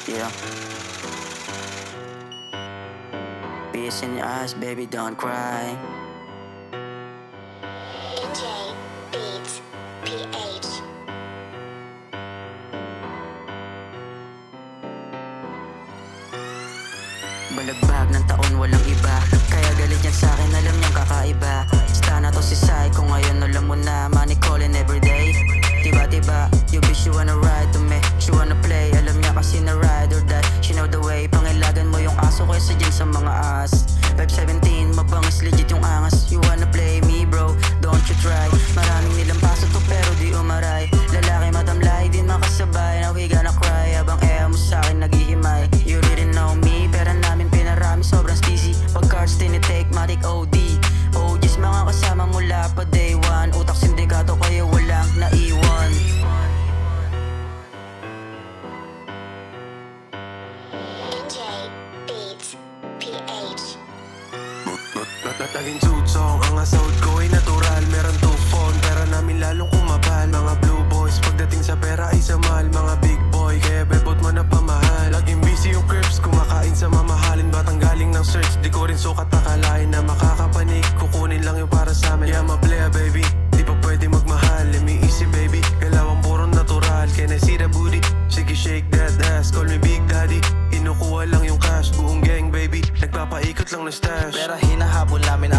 Yeah. Peace in your eyes, baby, don't cry. NJ Beats PH. Balagbag ng taon, walang iba. Kaya galit yan sa'kin, alam niyang kakaiba. Stana to si Sai, kung ngayon alam mo na. Money calling everyday. Diba, you bitch, you wanna ride to me. She wanna play, alam niya kasi na ride or die. She know the way, pangilagan mo yung aso kaysa dyan sa mga as. 517, mabangis legit yung angas. You wanna play me bro, don't you try. Maraming nilang paso to pero di umaray. Lalaki matamlay, di makasabay. Now we gonna cry, habang mo sa'kin naghihimay. You didn't know me, pera namin pinarami, sobrang steezy. Pag cards tinitake, matic OD. OGs mga kasama mula pa day one. Utak sindikato kayo walang naiwan. NJ Beats PH. Naging sutsong, ang assault ko ay natural. Meron tufon, pera namin lalong kumapal. Mga blue boys, pagdating sa pera ay samal. Mga big boy, kaya bebot mo na pamahal. Laging busy yung crips, kumakain sa mamahalin. Batang galing ng search, di ko rin sukat akalain na makakapanik. Kukunin lang yung para sa amin. Yeah, ma-playa baby, di pa pwede magmahal. Let me easy baby, galawang puro natural. Can I see the booty? Sige shake that ass, call me big daddy. Inukuha lang yung cash, buong gang baby, nagpapaikot lang ng stash. Pera hinahabol namin